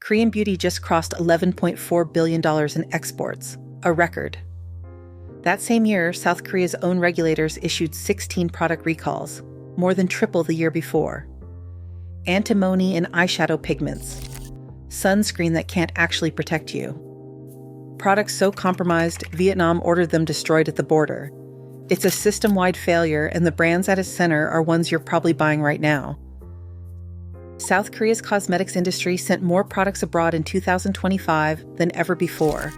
Korean beauty just crossed $11.4 billion in exports, a record. That same year, South Korea's own regulators issued 16 product recalls, more than triple the year before. Antimony in eyeshadow pigments, sunscreen that can't actually protect you. Products so compromised, Vietnam ordered them destroyed at the border. It's a system-wide failure, and the brands at its center are ones you're probably buying right now. South Korea's cosmetics industry sent more products abroad in 2025 than ever before,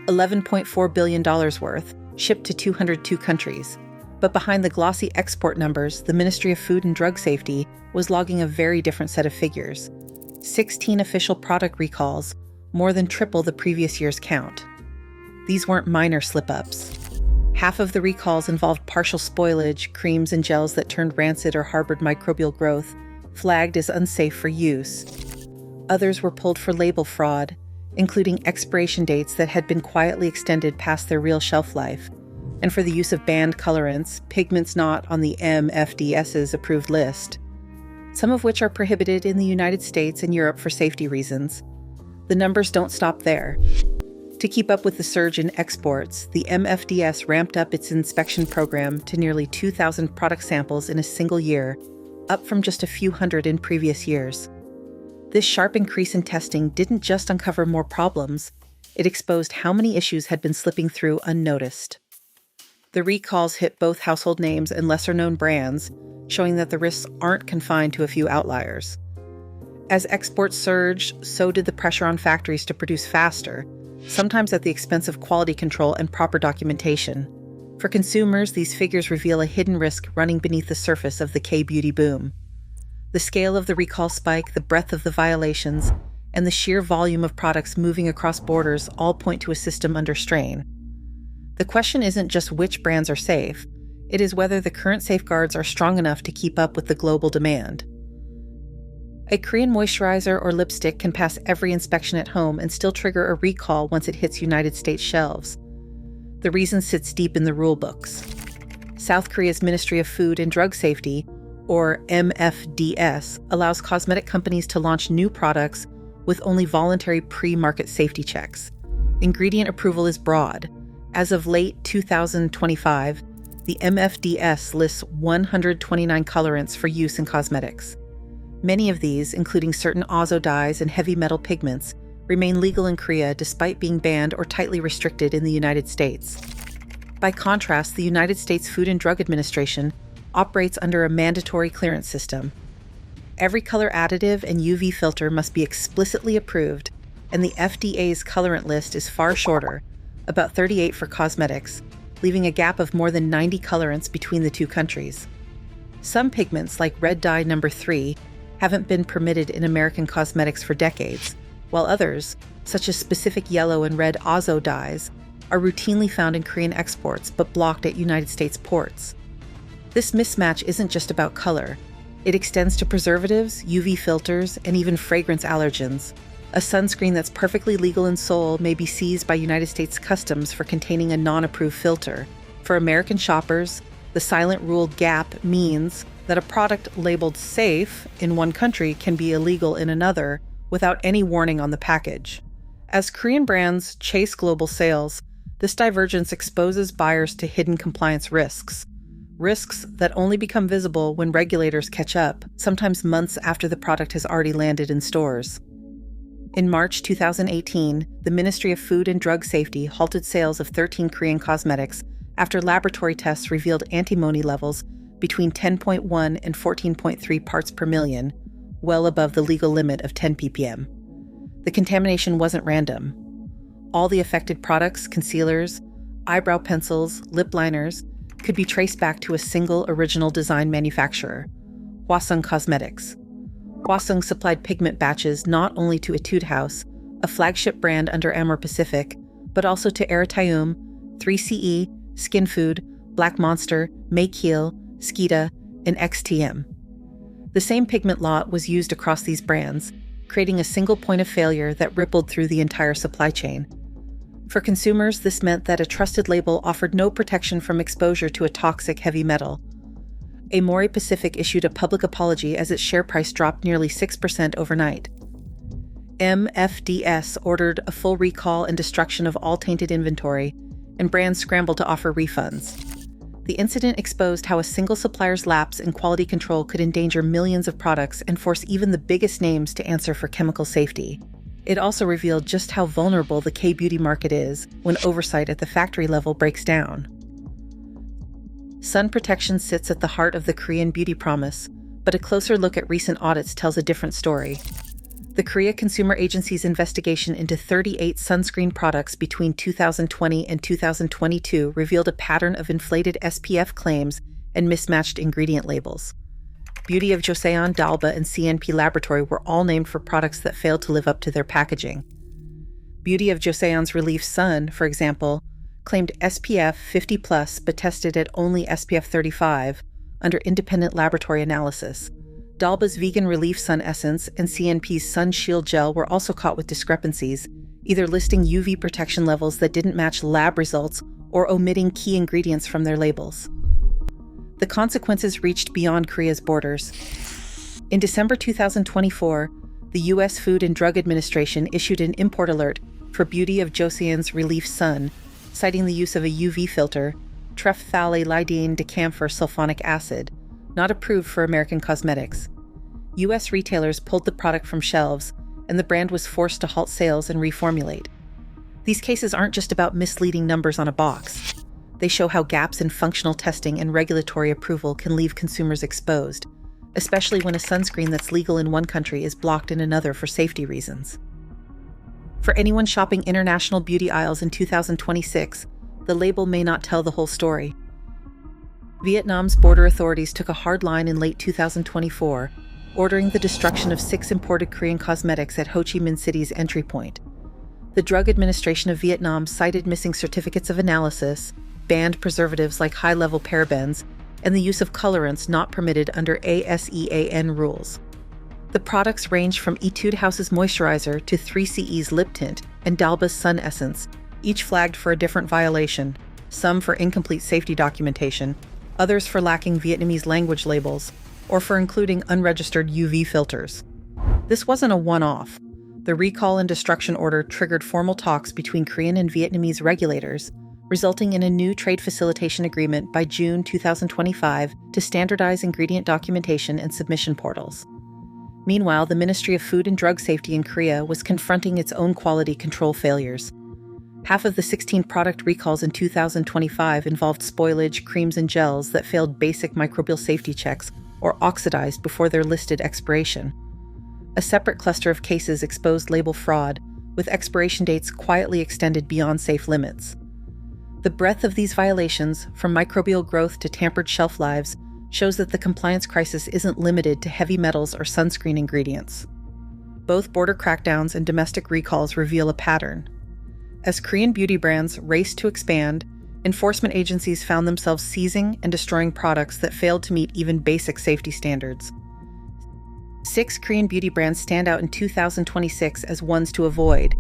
$11.4 billion worth, shipped to 202 countries. But behind the glossy export numbers, the Ministry of Food and Drug Safety was logging a very different set of figures. 16 official product recalls, more than triple the previous year's count. These weren't minor slip-ups. Half of the recalls involved partial spoilage, creams and gels that turned rancid or harbored microbial growth, flagged as unsafe for use. Others were pulled for label fraud, including expiration dates that had been quietly extended past their real shelf life, and for the use of banned colorants, pigments not on the MFDS's approved list, some of which are prohibited in the United States and Europe for safety reasons. The numbers don't stop there. To keep up with the surge in exports, the MFDS ramped up its inspection program to nearly 2,000 product samples in a single year, up from just a few hundred in previous years. This sharp increase in testing didn't just uncover more problems, it exposed how many issues had been slipping through unnoticed. The recalls hit both household names and lesser-known brands, showing that the risks aren't confined to a few outliers. As exports surged, so did the pressure on factories to produce faster, sometimes at the expense of quality control and proper documentation. For consumers, these figures reveal a hidden risk running beneath the surface of the KBeauty boom. The scale of the recall spike, the breadth of the violations, and the sheer volume of products moving across borders all point to a system under strain. The question isn't just which brands are safe, it is whether the current safeguards are strong enough to keep up with the global demand. A Korean moisturizer or lipstick can pass every inspection at home and still trigger a recall once it hits United States shelves. The reason sits deep in the rule books. South Korea's Ministry of Food and Drug Safety, or MFDS, allows cosmetic companies to launch new products with only voluntary pre-market safety checks. Ingredient approval is broad. As of late 2025, the MFDS lists 129 colorants for use in cosmetics. Many of these, including certain azo dyes and heavy metal pigments, remain legal in Korea despite being banned or tightly restricted in the United States. By contrast, the United States Food and Drug Administration operates under a mandatory clearance system. Every color additive and UV filter must be explicitly approved, and the FDA's colorant list is far shorter, about 38 for cosmetics, leaving a gap of more than 90 colorants between the two countries. Some pigments, like red dye number 3, haven't been permitted in American cosmetics for decades, while others, such as specific yellow and red azo dyes, are routinely found in Korean exports but blocked at United States ports. This mismatch isn't just about color. It extends to preservatives, UV filters, and even fragrance allergens. A sunscreen that's perfectly legal in Seoul may be seized by United States Customs for containing a non-approved filter. For American shoppers, the silent rule gap means that a product labeled safe in one country can be illegal in another without any warning on the package. As Korean brands chase global sales, this divergence exposes buyers to hidden compliance risks that only become visible when regulators catch up, sometimes months after the product has already landed in stores. In March 2018, the Ministry of Food and Drug Safety halted sales of 13 Korean cosmetics after laboratory tests revealed antimony levels between 10.1 and 14.3 parts per million, well above the legal limit of 10 ppm. The contamination wasn't random. All the affected products, concealers, eyebrow pencils, lip liners, could be traced back to a single original design manufacturer, Hwasung Cosmetics. Hwasung supplied pigment batches not only to Etude House, a flagship brand under Amor Pacific, but also to Irritation, 3CE, Skin Food, Black Monster, Make Heal, Skita, and XTM. The same pigment lot was used across these brands, creating a single point of failure that rippled through the entire supply chain. For consumers, this meant that a trusted label offered no protection from exposure to a toxic heavy metal. Amore Pacific issued a public apology as its share price dropped nearly 6% overnight. MFDS ordered a full recall and destruction of all tainted inventory, and brands scrambled to offer refunds. The incident exposed how a single supplier's lapse in quality control could endanger millions of products and force even the biggest names to answer for chemical safety. It also revealed just how vulnerable the KBeauty market is when oversight at the factory level breaks down. Sun protection sits at the heart of the Korean beauty promise, but a closer look at recent audits tells a different story. The Korea Consumer Agency's investigation into 38 sunscreen products between 2020 and 2022 revealed a pattern of inflated SPF claims and mismatched ingredient labels. Beauty of Joseon, Dalba, and CNP Laboratory were all named for products that failed to live up to their packaging. Beauty of Joseon's Relief Sun, for example, claimed SPF 50+ but tested at only SPF 35 under independent laboratory analysis. Dalba's Vegan Relief Sun Essence and CNP's Sun Shield Gel were also caught with discrepancies, either listing UV protection levels that didn't match lab results or omitting key ingredients from their labels. The consequences reached beyond Korea's borders. In December 2024, the U.S. Food and Drug Administration issued an import alert for Beauty of Joseon's Relief Sun, citing the use of a UV filter, triphthalate decamphor sulfonic acid, not approved for American cosmetics. U.S. retailers pulled the product from shelves, and the brand was forced to halt sales and reformulate. These cases aren't just about misleading numbers on a box. They show how gaps in functional testing and regulatory approval can leave consumers exposed, especially when a sunscreen that's legal in one country is blocked in another for safety reasons. For anyone shopping international beauty aisles in 2026, the label may not tell the whole story. Vietnam's border authorities took a hard line in late 2024, ordering the destruction of 6 imported Korean cosmetics at Ho Chi Minh City's entry point. The Drug Administration of Vietnam cited missing certificates of analysis, banned preservatives like high-level parabens, and the use of colorants not permitted under ASEAN rules. The products range from Etude House's moisturizer to 3CE's lip tint and Dalba's Sun Essence, each flagged for a different violation, some for incomplete safety documentation, others for lacking Vietnamese language labels, or for including unregistered UV filters. This wasn't a one-off. The recall and destruction order triggered formal talks between Korean and Vietnamese regulators, resulting in a new trade facilitation agreement by June 2025 to standardize ingredient documentation and submission portals. Meanwhile, the Ministry of Food and Drug Safety in Korea was confronting its own quality control failures. Half of the 16 product recalls in 2025 involved spoilage, creams, and gels that failed basic microbial safety checks or oxidized before their listed expiration. A separate cluster of cases exposed label fraud, with expiration dates quietly extended beyond safe limits. The breadth of these violations, from microbial growth to tampered shelf lives, shows that the compliance crisis isn't limited to heavy metals or sunscreen ingredients. Both border crackdowns and domestic recalls reveal a pattern. As Korean beauty brands raced to expand, enforcement agencies found themselves seizing and destroying products that failed to meet even basic safety standards. 6 Korean beauty brands stand out in 2026 as ones to avoid,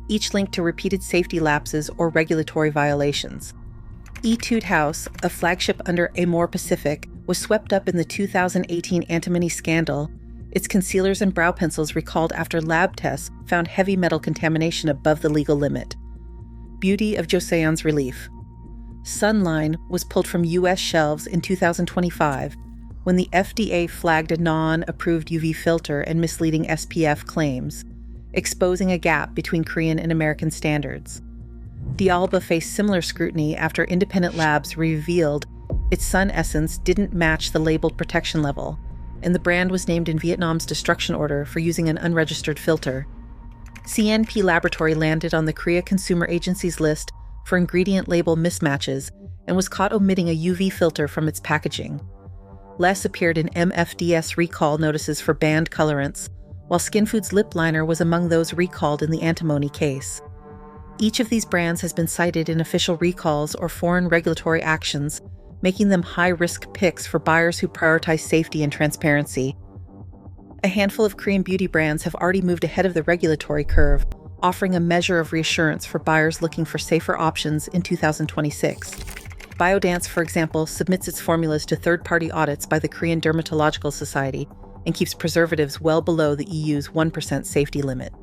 each linked to repeated safety lapses or regulatory violations. Etude House, a flagship under Amore Pacific, was swept up in the 2018 antimony scandal, its concealers and brow pencils recalled after lab tests found heavy metal contamination above the legal limit. Beauty of Joseon's Relief. Sunline was pulled from U.S. shelves in 2025 when the FDA flagged a non-approved UV filter and misleading SPF claims, exposing a gap between Korean and American standards. Dalba faced similar scrutiny after independent labs revealed its Sun Essence didn't match the labeled protection level, and the brand was named in Vietnam's destruction order for using an unregistered filter. CNP Laboratory landed on the Korea Consumer Agency's list for ingredient label mismatches and was caught omitting a UV filter from its packaging. Less appeared in MFDS recall notices for banned colorants, while Skinfood's lip liner was among those recalled in the antimony case. Each of these brands has been cited in official recalls or foreign regulatory actions, making them high-risk picks for buyers who prioritize safety and transparency. A handful of Korean beauty brands have already moved ahead of the regulatory curve, offering a measure of reassurance for buyers looking for safer options in 2026. Biodance, for example, submits its formulas to third-party audits by the Korean Dermatological Society and keeps preservatives well below the EU's 1% safety limit.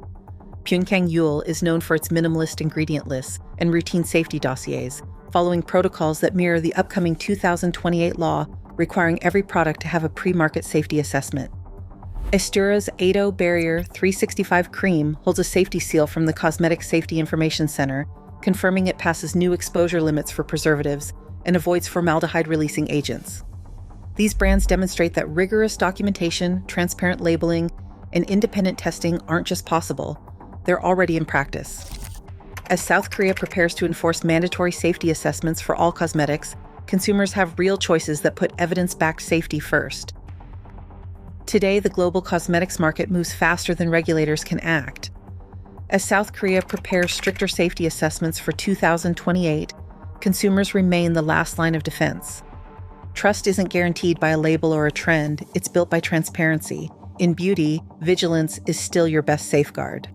Pyeongchang Yule is known for its minimalist ingredient lists and routine safety dossiers, following protocols that mirror the upcoming 2028 law requiring every product to have a pre-market safety assessment. Estura's Ado Barrier 365 cream holds a safety seal from the Cosmetic Safety Information Center, confirming it passes new exposure limits for preservatives and avoids formaldehyde-releasing agents. These brands demonstrate that rigorous documentation, transparent labeling, and independent testing aren't just possible, they're already in practice. As South Korea prepares to enforce mandatory safety assessments for all cosmetics, consumers have real choices that put evidence-backed safety first. Today, the global cosmetics market moves faster than regulators can act. As South Korea prepares stricter safety assessments for 2028, consumers remain the last line of defense. Trust isn't guaranteed by a label or a trend, it's built by transparency. In beauty, vigilance is still your best safeguard.